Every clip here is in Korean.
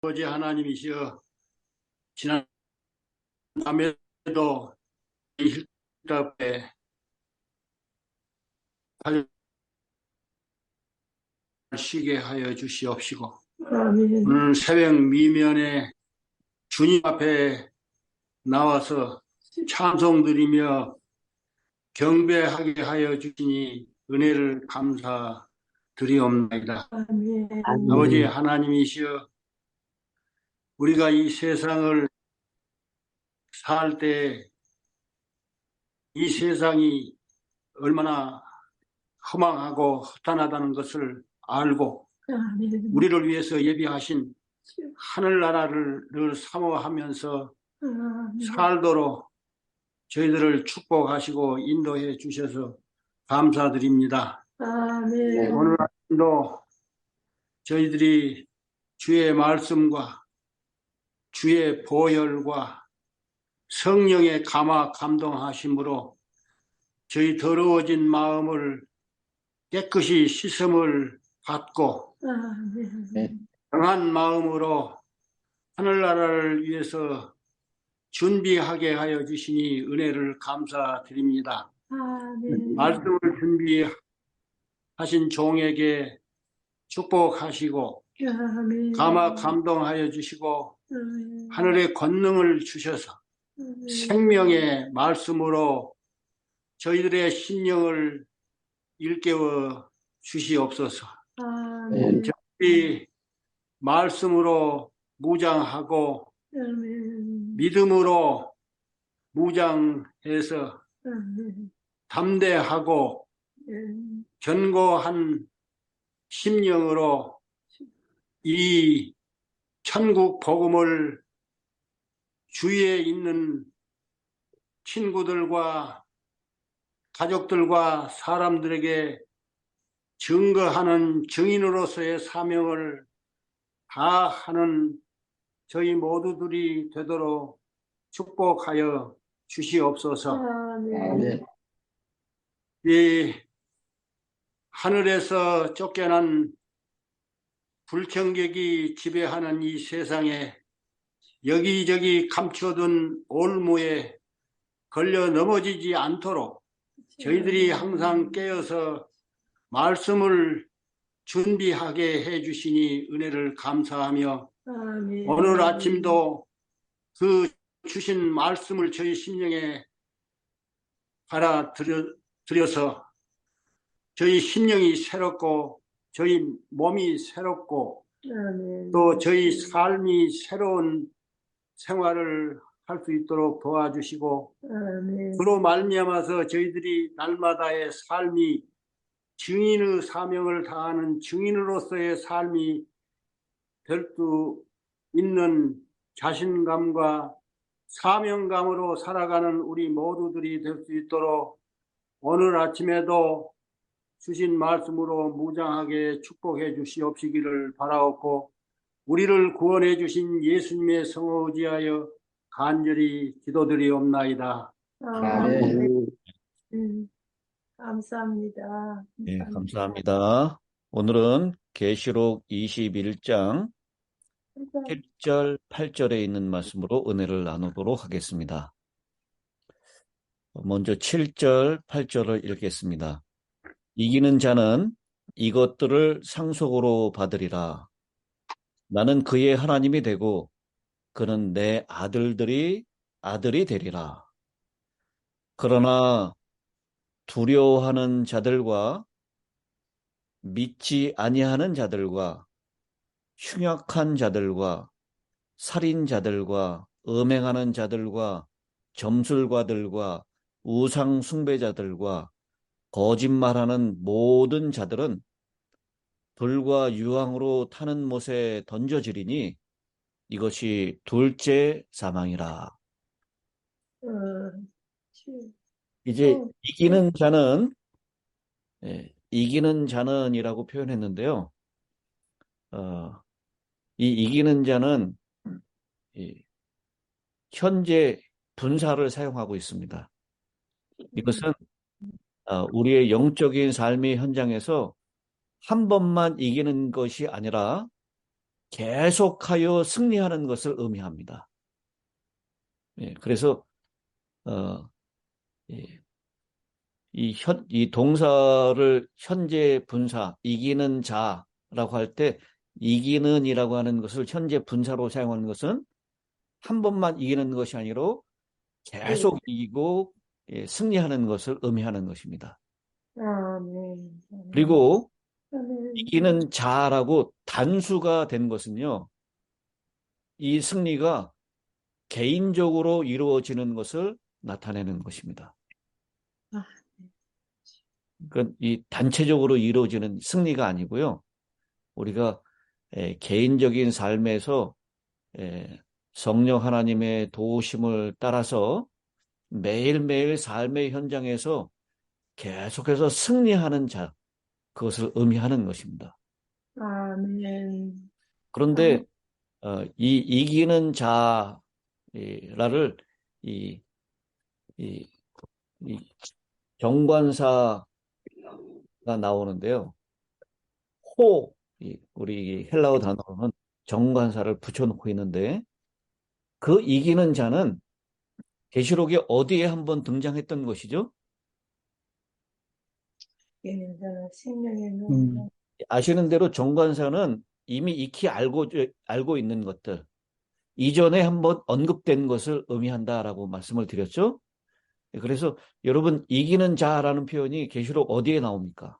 아버지 하나님이시여, 지난 밤에도 이 힐답에 쉬게 하여 주시옵시고, 아멘. 오늘 새벽 미면에 주님 앞에 나와서 찬송드리며 경배하게 하여 주시니 은혜를 감사드리옵나이다. 아멘. 아버지 하나님이시여, 우리가 이 세상을 살 때 이 세상이 얼마나 허망하고 허탄하다는 것을 알고 아멘. 우리를 위해서 예비하신 하늘나라를 늘 사모하면서 아멘. 살도록 저희들을 축복하시고 인도해 주셔서 감사드립니다. 아멘. 오늘 아침도 저희들이 주의 말씀과 주의 보혈과 성령의 감화 감동하심으로 저희 더러워진 마음을 깨끗이 씻음을 받고 아멘. 강한 마음으로 하늘나라를 위해서 준비하게 하여 주시니 은혜를 감사드립니다. 아멘. 말씀을 준비하신 종에게 축복하시고 아멘. 감화 감동하여 주시고 아멘. 하늘의 권능을 주셔서 아멘. 생명의 말씀으로 저희들의 심령을 일깨워 주시옵소서. 아멘. 저희 말씀으로 무장하고 아멘. 믿음으로 무장해서 아멘. 담대하고 아멘. 견고한 심령으로 이 천국 복음을 주위에 있는 친구들과 가족들과 사람들에게 증거하는 증인으로서의 사명을 다하는 저희 모두들이 되도록 축복하여 주시옵소서. 아멘. 이 하늘에서 쫓겨난 불경객이 지배하는 이 세상에 여기저기 감춰둔 올무에 걸려 넘어지지 않도록 저희들이 항상 깨어서 말씀을 준비하게 해주시니 은혜를 감사하며 아멘. 오늘 아침도 그 주신 말씀을 저희 심령에 받아들여서 저희 심령이 새롭고 저희 몸이 새롭고 아멘. 또 저희 삶이 새로운 생활을 할 수 있도록 도와주시고 아멘. 그로 말미암아서 저희들이 날마다의 삶이 증인의 사명을 다하는 증인으로서의 삶이 될 수 있는 자신감과 사명감으로 살아가는 우리 모두들이 될 수 있도록 오늘 아침에도 주신 말씀으로 무장하게 축복해 주시옵시기를 바라옵고 우리를 구원해 주신 예수님의 성호 의지하여 간절히 기도드리옵나이다. 아멘. 감사합니다. 네, 감사합니다. 오늘은 계시록 21장 7절, 8절에 있는 말씀으로 은혜를 나누도록 하겠습니다. 먼저 7절, 8절을 읽겠습니다. 이기는 자는 이것들을 상속으로 받으리라. 나는 그의 하나님이 되고 그는 내 아들이 되리라. 그러나 두려워하는 자들과 믿지 아니하는 자들과 흉악한 자들과 살인자들과 음행하는 자들과 점술가들과 우상 숭배자들과 거짓말하는 모든 자들은 불과 유황으로 타는 못에 던져지리니 이것이 둘째 사망이라. 이제 이기는 자는이라고 표현했는데요. 이 이기는 자는 현재 분사를 사용하고 있습니다. 이것은 우리의 영적인 삶의 현장에서 한 번만 이기는 것이 아니라 계속하여 승리하는 것을 의미합니다. 예, 그래서 예, 이 동사를 현재 분사, 이기는 자라고 할 때 이기는이라고 하는 것을 현재 분사로 사용하는 것은 한 번만 이기는 것이 아니라 계속 이기고 승리하는 것을 의미하는 것입니다. 아멘. 아멘. 그리고 아멘. 이기는 자라고 단수가 된 것은요, 이 승리가 개인적으로 이루어지는 것을 나타내는 것입니다. 아, 그러니까 이 단체적으로 이루어지는 승리가 아니고요. 우리가 개인적인 삶에서 성령 하나님의 도우심을 따라서 매일매일 삶의 현장에서 계속해서 승리하는 자, 그것을 의미하는 것입니다. 아멘. 그런데 이 이기는 자라를 이 정관사가 나오는데요. 우리 헬라어 단어로는 정관사를 붙여놓고 있는데 그 이기는 자는 계시록에 어디에 한번 등장했던 것이죠? 예, 생명의 눈. 아시는 대로 정관사는 이미 익히 알고 있는 것들, 이전에 한번 언급된 것을 의미한다라고 말씀을 드렸죠? 그래서 여러분 이기는 자라는 표현이 계시록 어디에 나옵니까?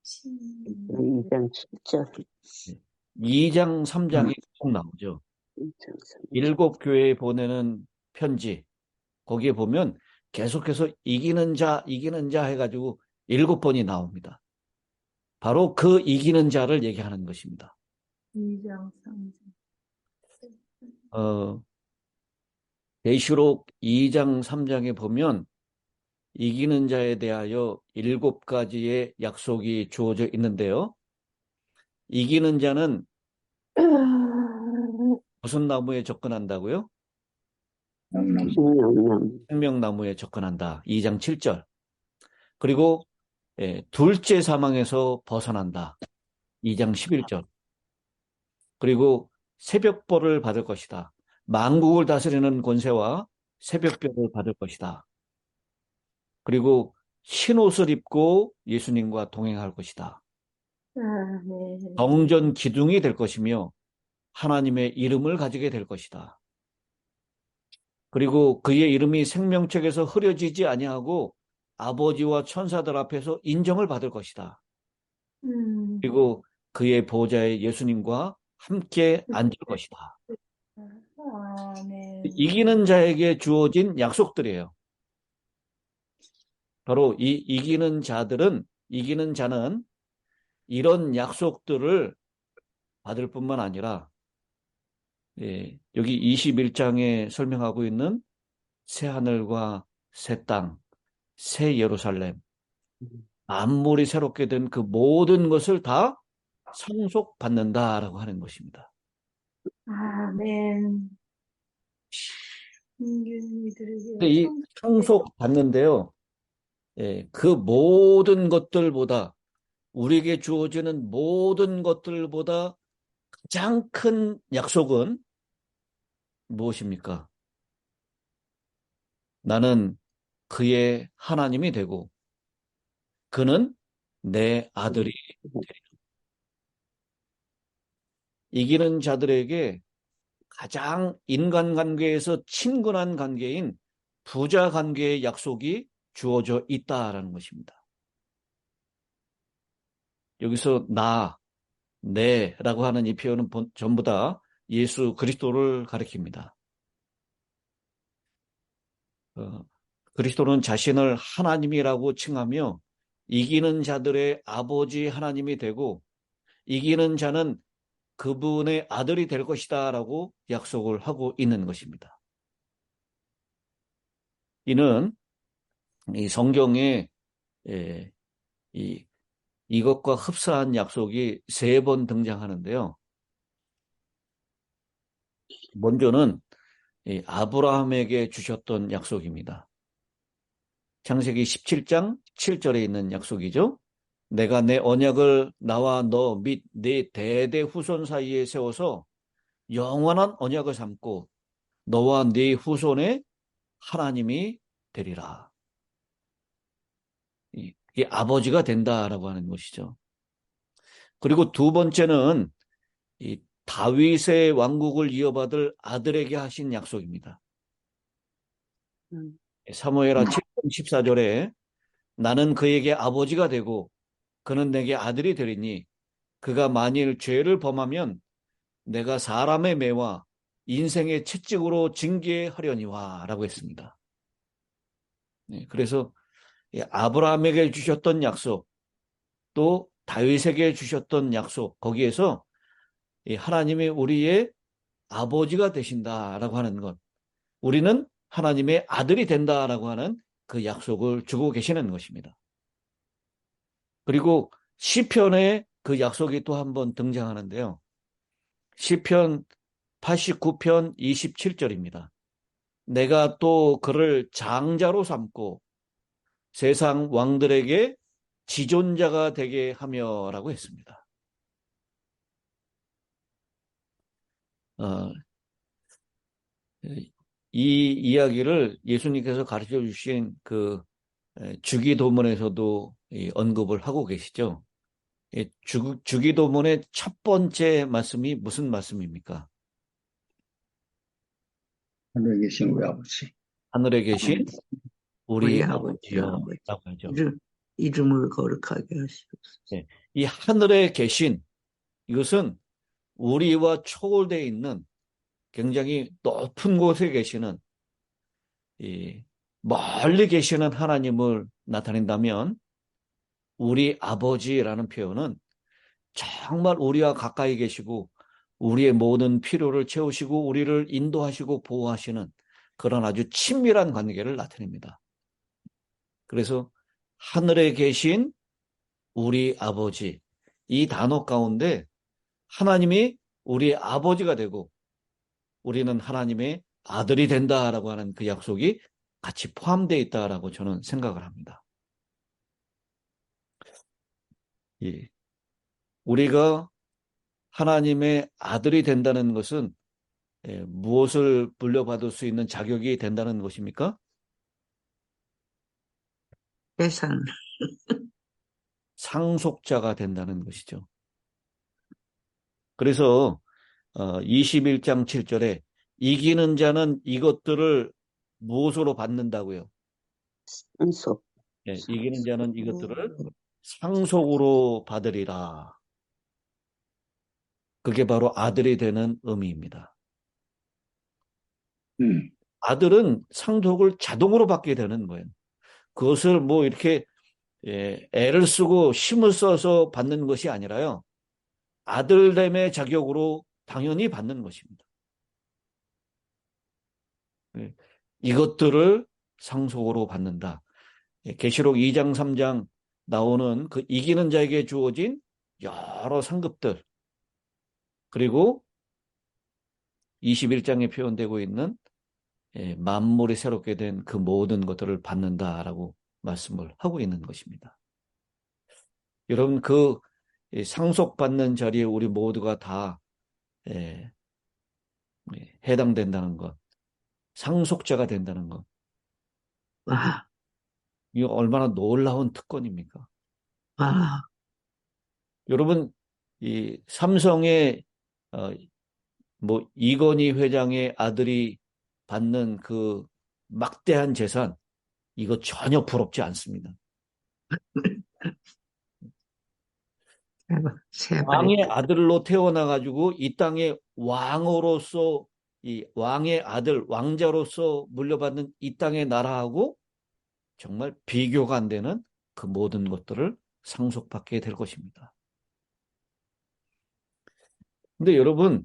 2장 7절. 2장 3장에 꼭 나오죠. 2장 3절. 7교회에 보내는 편지, 거기에 보면 계속해서 이기는 자 해가지고 7번이 나옵니다. 바로 그 이기는 자를 얘기하는 것입니다. 2장 3장. 계시록 2장 3장에 보면 이기는 자에 대하여 7가지의 약속이 주어져 있는데요. 이기는 자는 무슨 나무에 접근한다고요? 생명나무에 접근한다. 2장 7절. 그리고 둘째 사망에서 벗어난다. 2장 11절. 그리고 새벽벌을 받을 것이다. 만국을 다스리는 권세와 새벽별을 받을 것이다. 그리고 흰옷을 입고 예수님과 동행할 것이다. 아멘. 성전 기둥이 될 것이며 하나님의 이름을 가지게 될 것이다. 그리고 그의 이름이 생명책에서 흐려지지 아니하고 아버지와 천사들 앞에서 인정을 받을 것이다. 그리고 그의 보좌에 예수님과 함께 앉을 것이다. 아멘. 이기는 자에게 주어진 약속들이에요. 바로 이 이기는 자는 이런 약속들을 받을 뿐만 아니라 여기 21장에 설명하고 있는 새 하늘과 새 땅, 새 예루살렘, 만물이 새롭게 된 그 모든 것을 다 상속받는다라고 하는 것입니다. 아멘. 근데 이 상속받는데요, 그 모든 것들보다, 우리에게 주어지는 모든 것들보다 가장 큰 약속은 무엇입니까? 나는 그의 하나님이 되고 그는 내 아들이 되리라. 이기는 자들에게 가장 인간관계에서 친근한 관계인 부자 관계의 약속이 주어져 있다라는 것입니다. 여기서 내라고 하는 이 표현은 전부 다 예수 그리스도를 가리킵니다. 그리스도는 자신을 하나님이라고 칭하며 이기는 자들의 아버지 하나님이 되고 이기는 자는 그분의 아들이 될 것이다 라고 약속을 하고 있는 것입니다. 이는 이 성경에 이것과 흡사한 약속이 3번 등장하는데요. 먼저는 아브라함에게 주셨던 약속입니다. 창세기 17장 7절에 있는 약속이죠. 내가 내 언약을 나와 너 및 네 대대 후손 사이에 세워서 영원한 언약을 삼고 너와 네 후손의 하나님이 되리라. 이게 아버지가 된다라고 하는 것이죠. 그리고 두 번째는 이 다윗의 왕국을 이어받을 아들에게 하신 약속입니다. 사무엘하 7장 14절에 나는 그에게 아버지가 되고 그는 내게 아들이 되리니 그가 만일 죄를 범하면 내가 사람의 매와 인생의 채찍으로 징계하려니와 라고 했습니다. 그래서 아브라함에게 주셨던 약속, 또 다윗에게 주셨던 약속, 거기에서 하나님이 우리의 아버지가 되신다라고 하는 것, 우리는 하나님의 아들이 된다라고 하는 그 약속을 주고 계시는 것입니다. 그리고 시편에 그 약속이 또 한 번 등장하는데요. 시편 89편 27절입니다. 내가 또 그를 장자로 삼고 세상 왕들에게 지존자가 되게 하며라고 했습니다. 이 이야기를 예수님께서 가르쳐 주신 그 주기도문에서도 언급을 하고 계시죠. 주기도문의 첫 번째 말씀이 무슨 말씀입니까? 하늘에 계신 우리 아버지, 하늘에 계신 우리 우리 아버지여 아버지, 라고 하죠. 이름을 거룩하게 하시옵소서. 이 하늘에 계신 이것은 우리와 초월되어 있는 굉장히 높은 곳에 계시는 멀리 계시는 하나님을 나타낸다면 우리 아버지라는 표현은 정말 우리와 가까이 계시고 우리의 모든 필요를 채우시고 우리를 인도하시고 보호하시는 그런 아주 친밀한 관계를 나타냅니다. 그래서 하늘에 계신 우리 아버지, 이 단어 가운데 하나님이 우리 아버지가 되고 우리는 하나님의 아들이 된다라고 하는 그 약속이 같이 포함되어 있다라고 저는 생각을 합니다. 예. 우리가 하나님의 아들이 된다는 것은 무엇을 물려받을 수 있는 자격이 된다는 것입니까? 세상 상속자가 된다는 것이죠. 그래서 21장 7절에 이기는 자는 이것들을 무엇으로 받는다고요? 상속. 이기는 자는 이것들을 상속으로 받으리라. 그게 바로 아들이 되는 의미입니다. 아들은 상속을 자동으로 받게 되는 거예요. 그것을 뭐 이렇게 애를 쓰고 힘을 써서 받는 것이 아니라요. 아들됨의 자격으로 당연히 받는 것입니다. 이것들을 상속으로 받는다. 계시록 2장 3장 나오는 그 이기는 자에게 주어진 여러 상급들, 그리고 21장에 표현되고 있는 만물이 새롭게 된 그 모든 것들을 받는다라고 말씀을 하고 있는 것입니다. 여러분, 그 상속받는 자리에 우리 모두가 다 해당된다는 것, 상속자가 된다는 것, 와, 이거 얼마나 놀라운 특권입니까? 와, 여러분, 이 삼성의 뭐 이건희 회장의 아들이 받는 그 막대한 재산, 이거 전혀 부럽지 않습니다. 왕의 아들로 태어나가지고 이 땅의 왕으로서 이 왕의 아들, 왕자로서 물려받는 이 땅의 나라하고 정말 비교가 안 되는 그 모든 것들을 상속받게 될 것입니다. 근데 여러분,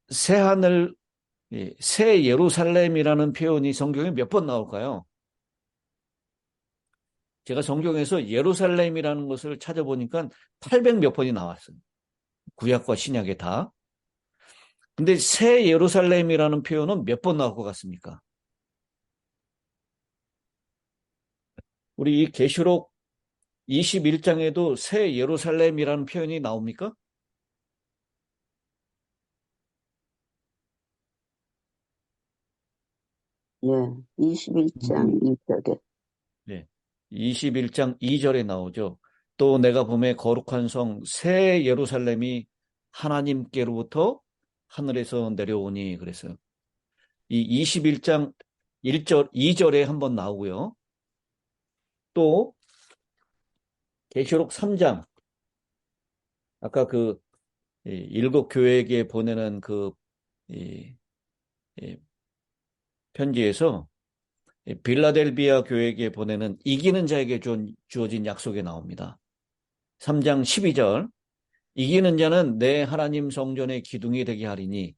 새하늘, 새 예루살렘이라는 표현이 성경에 몇 번 나올까요? 제가 성경에서 예루살렘이라는 것을 찾아보니까 800 몇 번이 나왔어요. 구약과 신약에 다. 근데 새 예루살렘이라는 표현은 몇 번 나올 것 같습니까? 우리 이 계시록 21장에도 새 예루살렘이라는 표현이 나옵니까? 예, 21장 2절에. 네. 21장 2절에 나오죠. 또 내가 보매 거룩한 성 새 예루살렘이 하나님께로부터 하늘에서 내려오니 그랬어요. 이 21장 1절, 2절에 한번 나오고요. 또 계시록 3장 아까 그 일곱 교회에게 보내는 그 편지에서 빌라델비아 교회에게 보내는 이기는 자에게 주어진 약속이 나옵니다. 3장 12절 이기는 자는 내 하나님 성전의 기둥이 되게 하리니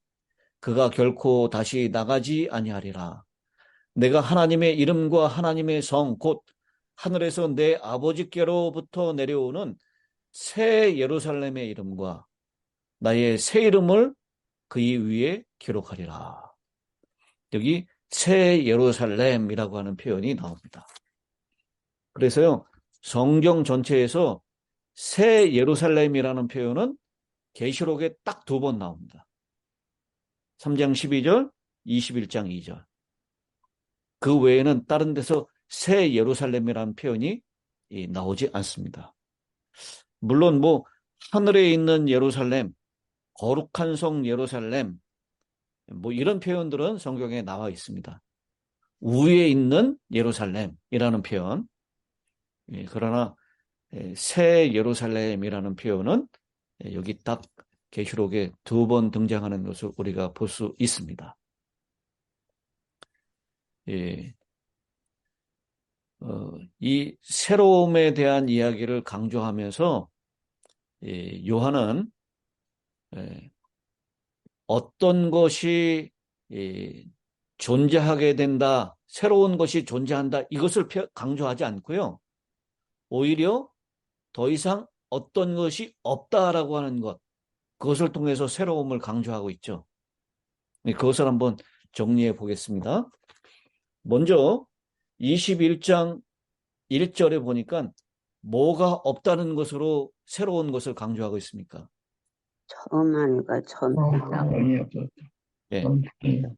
그가 결코 다시 나가지 아니하리라. 내가 하나님의 이름과 하나님의 성 곧 하늘에서 내 아버지께로부터 내려오는 새 예루살렘의 이름과 나의 새 이름을 그의 위에 기록하리라. 여기 새 예루살렘이라고 하는 표현이 나옵니다. 그래서요, 성경 전체에서 새 예루살렘이라는 표현은 계시록에 딱 2번 나옵니다. 3장 12절, 21장 2절. 그 외에는 다른 데서 새 예루살렘이라는 표현이 나오지 않습니다. 물론 뭐 하늘에 있는 예루살렘, 거룩한 성 예루살렘, 뭐 이런 표현들은 성경에 나와 있습니다. 위에 있는 예루살렘이라는 표현. 그러나 새 예루살렘이라는 표현은 여기 딱 계시록에 2번 등장하는 것을 우리가 볼 수 있습니다. 이 새로움에 대한 이야기를 강조하면서 요한은 어떤 것이 존재하게 된다, 새로운 것이 존재한다 이것을 강조하지 않고요. 오히려 더 이상 어떤 것이 없다라고 하는 것, 그것을 통해서 새로움을 강조하고 있죠. 그것을 한번 정리해 보겠습니다. 먼저 21장 1절에 보니까 뭐가 없다는 것으로 새로운 것을 강조하고 있습니까? 처음 하늘과 처음 땅. 땅이 없었다. 예,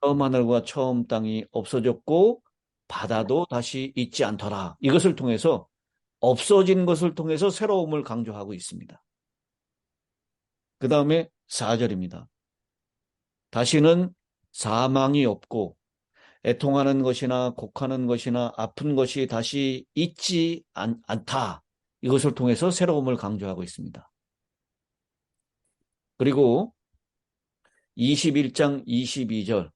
처음 하늘과 처음 땅이 없어졌고 바다도 다시 있지 않더라. 이것을 통해서 없어진 것을 통해서 새로움을 강조하고 있습니다. 그 다음에 4절입니다. 다시는 사망이 없고 애통하는 것이나 곡하는 것이나 아픈 것이 다시 있지 않다. 이것을 통해서 새로움을 강조하고 있습니다. 그리고 21장 22절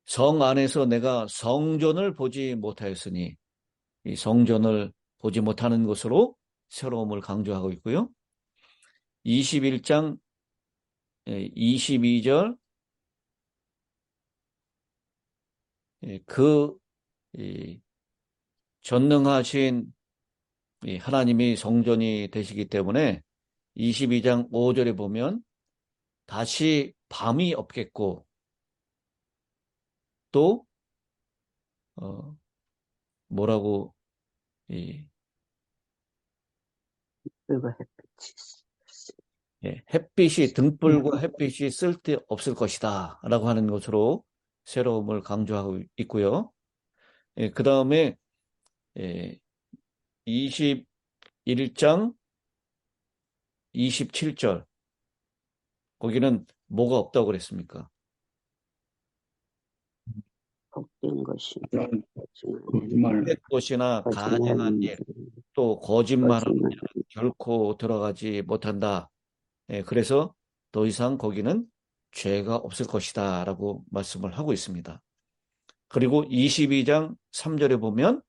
성 안에서 내가 성전을 보지 못하였으니 이 성전을 보지 못하는 것으로 새로움을 강조하고 있고요. 21장 22절 그 전능하신 하나님이 성전이 되시기 때문에 22장 5절에 보면 다시 밤이 없겠고 또 뭐라고 그리고 햇빛이 햇빛이 등불과 햇빛이 쓸데없을 것이다 라고 하는 것으로 새로움을 강조하고 있고요. 그 다음에 21장 27절 거기는 뭐가 없다고 그랬습니까? 복된 것이 거짓말. 것이나 가증한 일, 또 거짓말은 결코 들어가지 못한다. 그래서 더 이상 거기는 죄가 없을 것이다 라고 말씀을 하고 있습니다. 그리고 22장 3절에 보면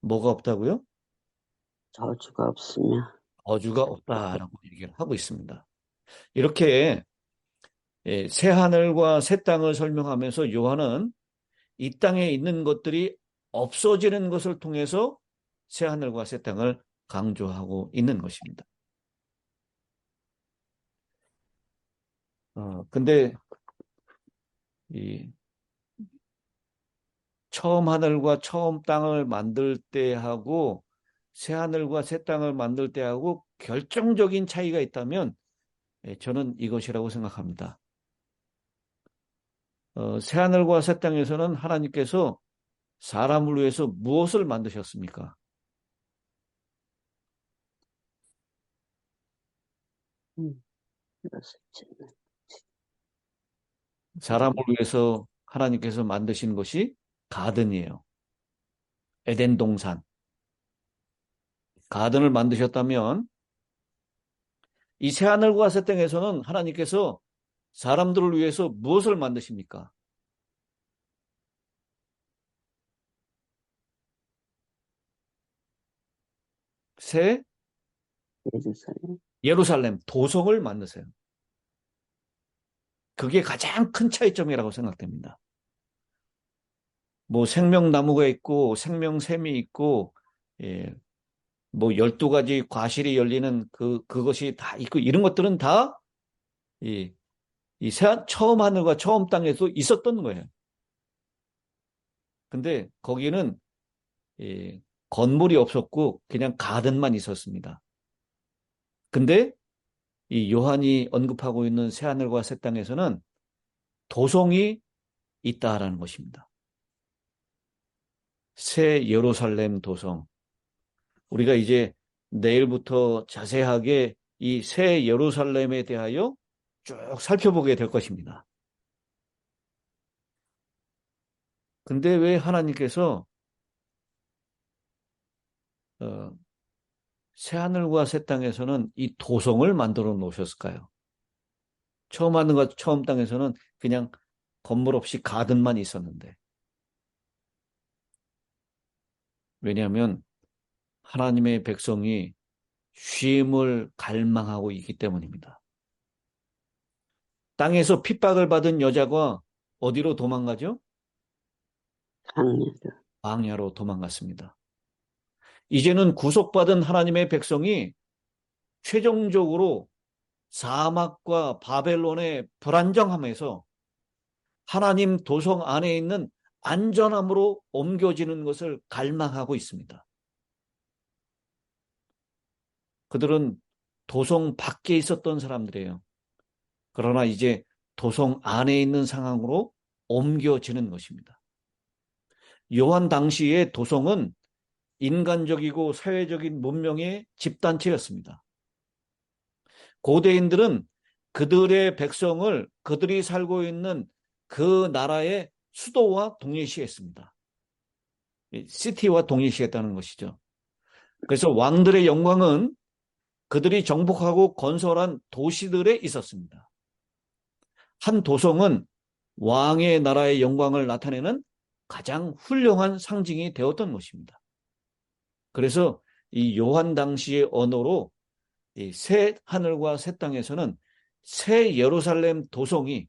뭐가 없다고요? 저주가 없으며 저주가 없다라고 얘기를 하고 있습니다. 이렇게 새 하늘과 새 땅을 설명하면서 요한은 이 땅에 있는 것들이 없어지는 것을 통해서 새 하늘과 새 땅을 강조하고 있는 것입니다. 근데 이 처음 하늘과 처음 땅을 만들 때 하고 새 하늘과 새 땅을 만들 때하고 결정적인 차이가 있다면 저는 이것이라고 생각합니다. 새 하늘과 새 땅에서는 하나님께서 사람을 위해서 무엇을 만드셨습니까? 그렇습니다. 사람을 위해서 하나님께서 만드신 것이 가든이에요. 에덴 동산. 가든을 만드셨다면 이 새 하늘과 새 땅에서는 하나님께서 사람들을 위해서 무엇을 만드십니까? 새 예루살렘. 예루살렘 도성을 만드세요. 그게 가장 큰 차이점이라고 생각됩니다. 뭐 생명나무가 있고 생명샘이 있고 뭐 12가지 과실이 열리는 그것이 다 있고 이런 것들은 다 처음 하늘과 처음 땅에서 있었던 거예요. 근데 거기는 건물이 없었고 그냥 가든만 있었습니다. 근데 이 요한이 언급하고 있는 새 하늘과 새 땅에서는 도성이 있다라는 것입니다. 새 예루살렘 도성. 우리가 이제 내일부터 자세하게 이 새 예루살렘에 대하여 쭉 살펴보게 될 것입니다. 근데 왜 하나님께서 새 하늘과 새 땅에서는 이 도성을 만들어 놓으셨을까요? 처음 하늘과 처음 땅에서는 그냥 건물 없이 가든만 있었는데. 왜냐하면 하나님의 백성이 쉼을 갈망하고 있기 때문입니다. 땅에서 핍박을 받은 여자가 어디로 도망가죠? 광야로 도망갔습니다. 이제는 구속받은 하나님의 백성이 최종적으로 사막과 바벨론의 불안정함에서 하나님 도성 안에 있는 안전함으로 옮겨지는 것을 갈망하고 있습니다. 그들은 도성 밖에 있었던 사람들이에요. 그러나 이제 도성 안에 있는 상황으로 옮겨지는 것입니다. 요한 당시의 도성은 인간적이고 사회적인 문명의 집단체였습니다. 고대인들은 그들의 백성을 그들이 살고 있는 그 나라의 수도와 동일시했습니다. 시티와 동일시했다는 것이죠. 그래서 왕들의 영광은 그들이 정복하고 건설한 도시들에 있었습니다. 한 도성은 왕의 나라의 영광을 나타내는 가장 훌륭한 상징이 되었던 것입니다. 그래서 이 요한 당시의 언어로 이 새 하늘과 새 땅에서는 새 예루살렘 도성이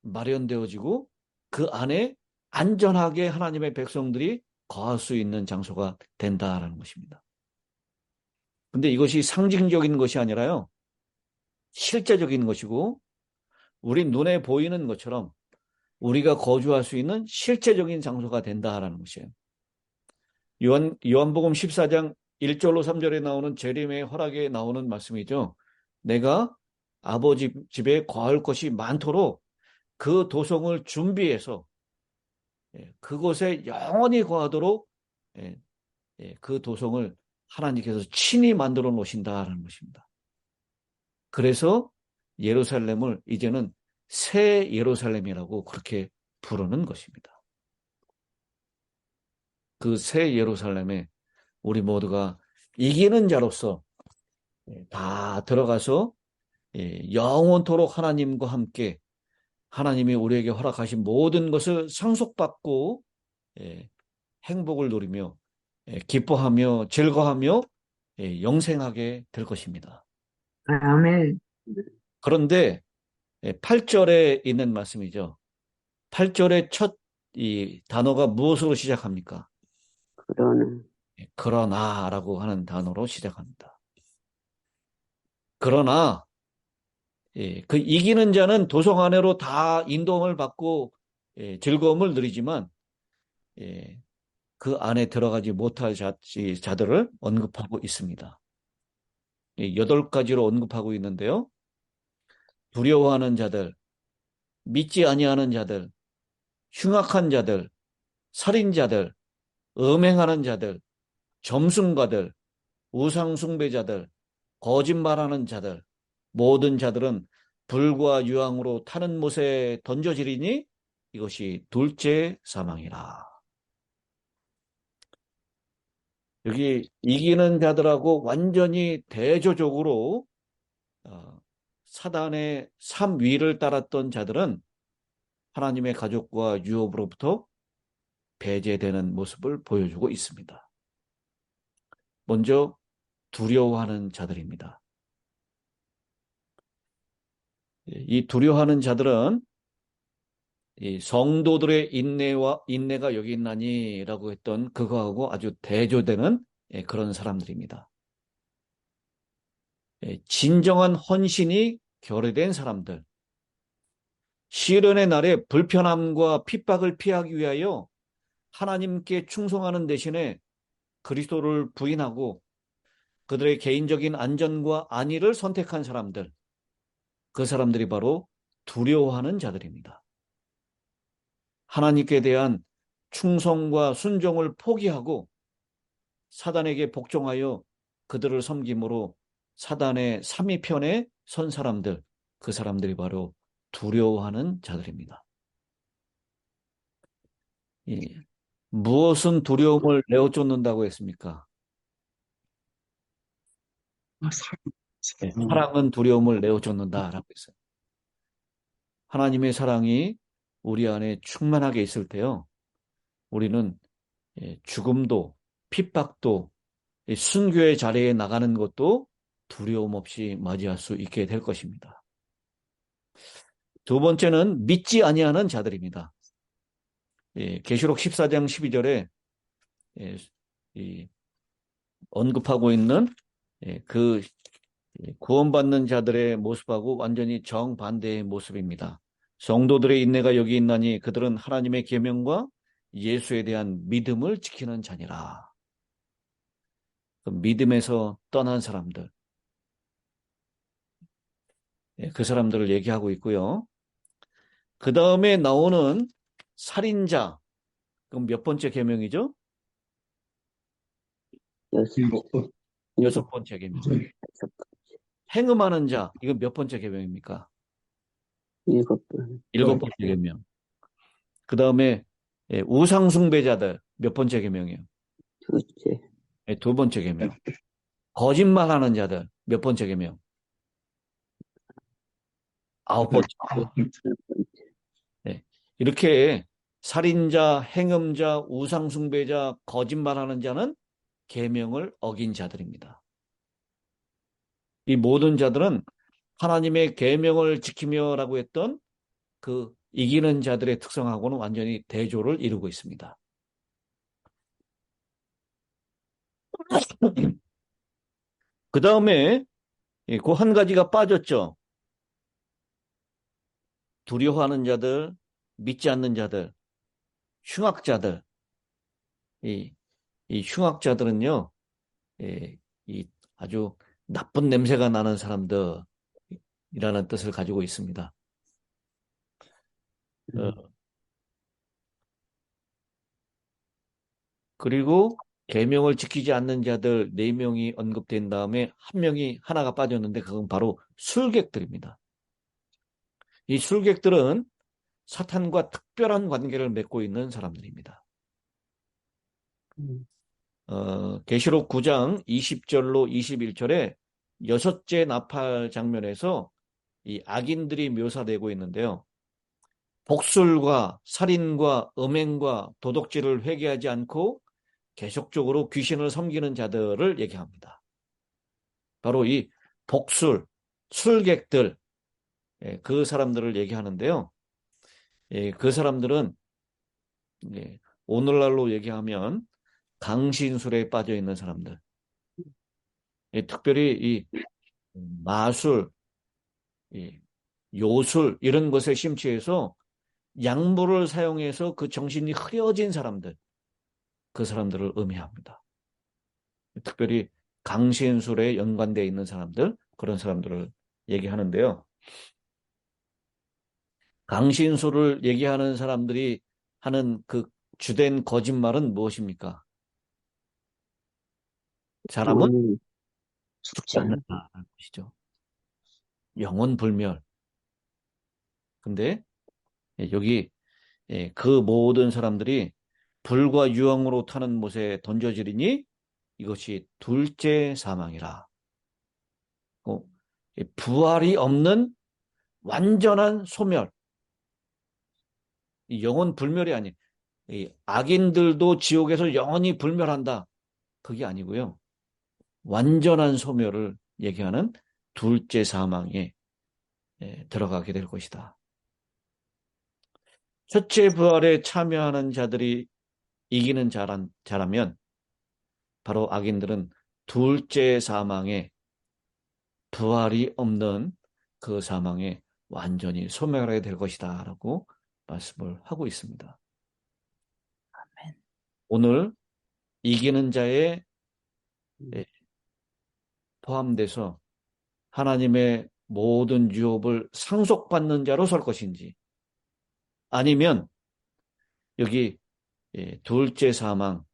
마련되어지고 그 안에 안전하게 하나님의 백성들이 거할 수 있는 장소가 된다라는 것입니다. 근데 이것이 상징적인 것이 아니라요, 실제적인 것이고 우리 눈에 보이는 것처럼 우리가 거주할 수 있는 실제적인 장소가 된다라는 것이에요. 요한복음 14장 1절로 3절에 나오는 재림의 허락에 나오는 말씀이죠. 내가 아버지 집에 거할 것이 많도록 그 도성을 준비해서 그곳에 영원히 거하도록 그 도성을 하나님께서 친히 만들어 놓으신다라는 것입니다. 그래서 예루살렘을 이제는 새 예루살렘이라고 그렇게 부르는 것입니다. 그 새 예루살렘에 우리 모두가 이기는 자로서 다 들어가서 영원토록 하나님과 함께 하나님이 우리에게 허락하신 모든 것을 상속받고 행복을 누리며 기뻐하며 즐거워하며 영생하게 될 것입니다. 아멘. 그런데 8절에 있는 말씀이죠. 8절의 첫 이 단어가 무엇으로 시작합니까? 그러나라고 하는 단어로 시작합니다. 그러나 그 이기는 자는 도성 안으로 다 인도함을 받고 즐거움을 누리지만 그 안에 들어가지 못할 자들을 언급하고 있습니다. 8가지로 언급하고 있는데요. 두려워하는 자들, 믿지 아니하는 자들, 흉악한 자들, 살인자들, 음행하는 자들, 점순가들, 우상숭배자들, 거짓말하는 자들, 모든 자들은 불과 유황으로 타는 못에 던져지리니 이것이 둘째 사망이라. 여기 이기는 자들하고 완전히 대조적으로 사단의 삼위를 따랐던 자들은 하나님의 가족과 유업으로부터 배제되는 모습을 보여주고 있습니다. 먼저 두려워하는 자들입니다. 이 두려워하는 자들은 이 성도들의 인내가 여기 있나니라고 했던 그거하고 아주 대조되는 그런 사람들입니다. 진정한 헌신이 결여된 사람들, 시련의 날에 불편함과 핍박을 피하기 위하여 하나님께 충성하는 대신에 그리스도를 부인하고 그들의 개인적인 안전과 안위를 선택한 사람들, 그 사람들이 바로 두려워하는 자들입니다. 하나님께 대한 충성과 순종을 포기하고 사단에게 복종하여 그들을 섬김으로 사단의 삼위편에 선 사람들, 그 사람들이 바로 두려워하는 자들입니다. 무엇은 두려움을 내어쫓는다고 했습니까? 사랑은 두려움을 내어쫓는다라고 했어요. 하나님의 사랑이 우리 안에 충만하게 있을 때요, 우리는 죽음도 핍박도 순교의 자리에 나가는 것도 두려움 없이 맞이할 수 있게 될 것입니다. 두 번째는 믿지 아니하는 자들입니다. 계시록 14장 12절에 언급하고 있는 그 구원받는 자들의 모습하고 완전히 정반대의 모습입니다. 성도들의 인내가 여기 있나니 그들은 하나님의 계명과 예수에 대한 믿음을 지키는 자니라. 그 믿음에서 떠난 사람들, 그 사람들을 얘기하고 있고요. 그 다음에 나오는 살인자, 그럼 몇 번째 계명이죠? 여섯 번째 계명. 행음하는 자, 이건 몇 번째 계명입니까? 7번. 일곱 번째 계명. 그 다음에 우상숭배자들 몇 번째 계명이에요? 둘째. 두 번째 계명. 거짓말하는 자들 몇 번째 계명? 9번째. 이렇게 살인자, 행음자, 우상숭배자, 거짓말하는 자는 계명을 어긴 자들입니다. 이 모든 자들은 하나님의 계명을 지키며라고 했던 그 이기는 자들의 특성하고는 완전히 대조를 이루고 있습니다. 그 다음에 그 한 가지가 빠졌죠. 두려워하는 자들, 믿지 않는 자들, 흉악자들. 이 흉악자들은요, 이 아주 나쁜 냄새가 나는 사람들이라는 뜻을 가지고 있습니다. 그리고 계명을 지키지 않는 자들 4명이 언급된 다음에 하나가 빠졌는데 그건 바로 술객들입니다. 이 술객들은 사탄과 특별한 관계를 맺고 있는 사람들입니다. 계시록 9장 20절로 21절에 6째 나팔 장면에서 이 악인들이 묘사되고 있는데요. 복술과 살인과 음행과 도둑질을 회개하지 않고 계속적으로 귀신을 섬기는 자들을 얘기합니다. 바로 이 복술, 술객들, 그 사람들을 얘기하는데요. 그 사람들은 오늘날로 얘기하면 강신술에 빠져 있는 사람들, 특별히 이 마술, 요술 이런 것에 심취해서 약물을 사용해서 그 정신이 흐려진 사람들, 그 사람들을 의미합니다. 특별히 강신술에 연관되어 있는 사람들, 그런 사람들을 얘기하는데요. 강신술을 얘기하는 사람들이 하는 그 주된 거짓말은 무엇입니까? 사람은 영원히 죽지 않는다는 것이죠. 영원 불멸. 근데 여기 그 모든 사람들이 불과 유황으로 타는 못에 던져지리니 이것이 둘째 사망이라. 부활이 없는 완전한 소멸. 영원 불멸이 아니. 악인들도 지옥에서 영원히 불멸한다. 그게 아니고요. 완전한 소멸을 얘기하는 둘째 사망에 들어가게 될 것이다. 첫째 부활에 참여하는 자들이 이기는 자라면 바로 악인들은 둘째 사망에, 부활이 없는 그 사망에 완전히 소멸하게 될 것이다 라고 말씀을 하고 있습니다. 아멘. 오늘 이기는 자에 포함돼서 하나님의 모든 유업을 상속받는 자로 설 것인지, 아니면 여기 둘째 사망,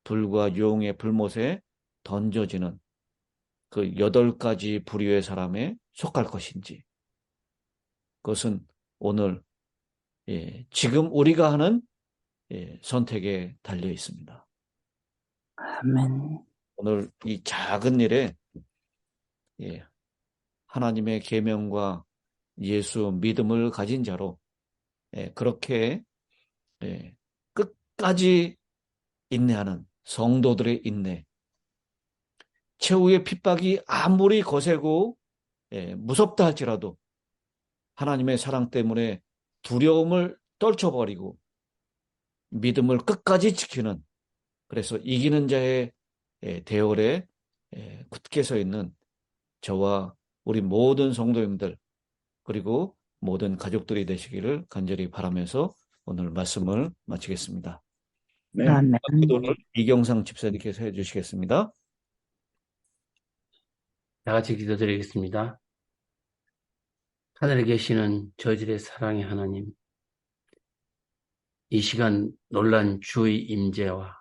불과 유황의 불못에 던져지는 그 8가지 부류의 사람에 속할 것인지, 그것은 오늘 지금 우리가 하는 선택에 달려 있습니다. 아멘. 오늘 이 작은 일에 하나님의 계명과 예수 믿음을 가진 자로 그렇게 끝까지 인내하는 성도들의 인내, 최후의 핍박이 아무리 거세고 무섭다 할지라도 하나님의 사랑 때문에 두려움을 떨쳐버리고 믿음을 끝까지 지키는, 그래서 이기는 자의 대열에 굳게 서 있는 저와 우리 모든 성도님들, 그리고 모든 가족들이 되시기를 간절히 바라면서 오늘 말씀을 마치겠습니다. 네. 아멘. 기도를 이경상 집사님께서 해주시겠습니다. 다 같이 기도드리겠습니다. 하늘에 계시는 저질의 사랑의 하나님, 이 시간 놀란 주의 임재와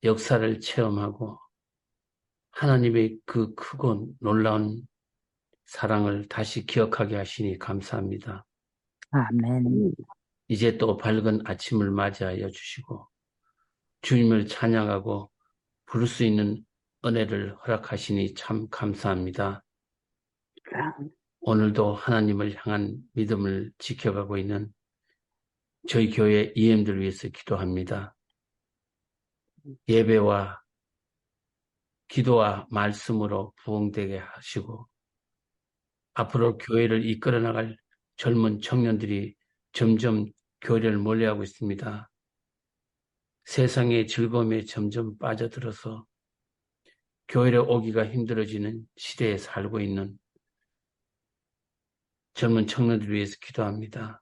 역사를 체험하고 하나님의 그 크고 놀라운 사랑을 다시 기억하게 하시니 감사합니다. 아멘. 이제 또 밝은 아침을 맞이하여 주시고 주님을 찬양하고 부를 수 있는 은혜를 허락하시니 참 감사합니다. 오늘도 하나님을 향한 믿음을 지켜가고 있는 저희 교회 EM들 위해서 기도합니다. 예배와 기도와 말씀으로 부흥되게 하시고 앞으로 교회를 이끌어 나갈 젊은 청년들이 점점 교회를 멀리하고 있습니다. 세상의 즐거움에 점점 빠져들어서 교회에 오기가 힘들어지는 시대에 살고 있는 젊은 청년들을 위해서 기도합니다.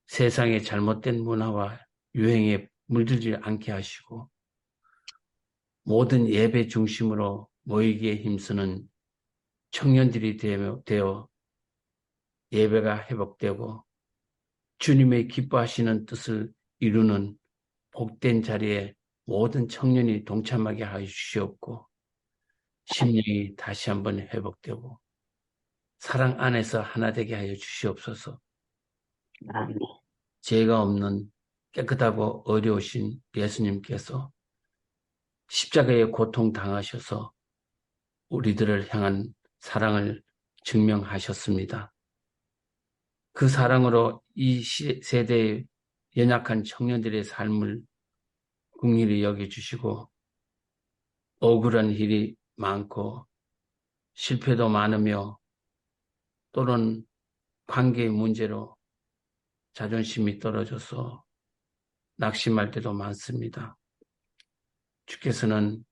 세상의 잘못된 문화와 유행에 물들지 않게 하시고 모든 예배 중심으로 모이기에 힘쓰는 청년들이 되어 예배가 회복되고 주님의 기뻐하시는 뜻을 이루는 복된 자리에 모든 청년이 동참하게 하여 주시옵고 심령이 다시 한번 회복되고 사랑 안에서 하나 되게 하여 주시옵소서. 아멘. 죄가 없는 깨끗하고 어려우신 예수님께서 십자가의 고통 당하셔서 우리들을 향한 사랑을 증명하셨습니다. 그 사랑으로 이 세대의 연약한 청년들의 삶을 긍휼히 여겨주시고 억울한 일이 많고 실패도 많으며 또는 관계의 문제로 자존심이 떨어져서 낙심할 때도 많습니다. 주께서는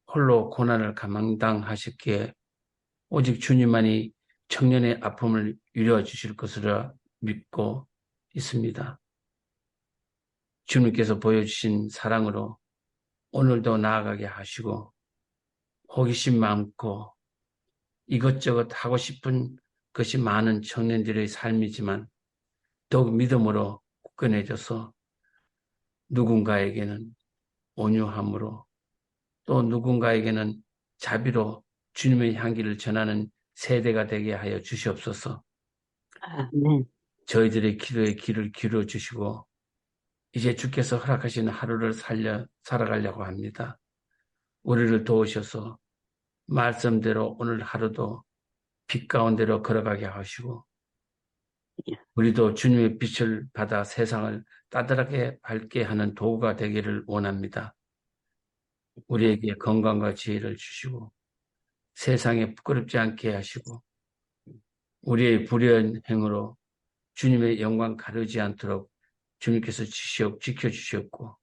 홀로 고난을 감당하셨기에 오직 주님만이 청년의 아픔을 위로해 주실 것으로 믿고 있습니다. 주님께서 보여주신 사랑으로 오늘도 나아가게 하시고 호기심 많고 이것저것 하고 싶은 것이 많은 청년들의 삶이지만 더욱 믿음으로 굳건해져서 누군가에게는 온유함으로 또 누군가에게는 자비로 주님의 향기를 전하는 세대가 되게 하여 주시옵소서. 아멘. 저희들의 기도에 귀를 기울여 주시고 이제 주께서 허락하시는 하루를 살아가려고 합니다. 우리를 도우셔서 말씀대로 오늘 하루도 빛 가운데로 걸어가게 하시고 우리도 주님의 빛을 받아 세상을 따뜻하게 밝게 하는 도구가 되기를 원합니다. 우리에게 건강과 지혜를 주시고 세상에 부끄럽지 않게 하시고 우리의 불의한 행으로 주님의 영광 가르지 않도록 주님께서 지켜주셨고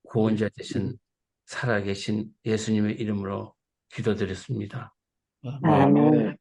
구원자 되신 살아계신 예수님의 이름으로 기도드렸습니다. 아멘. 아멘.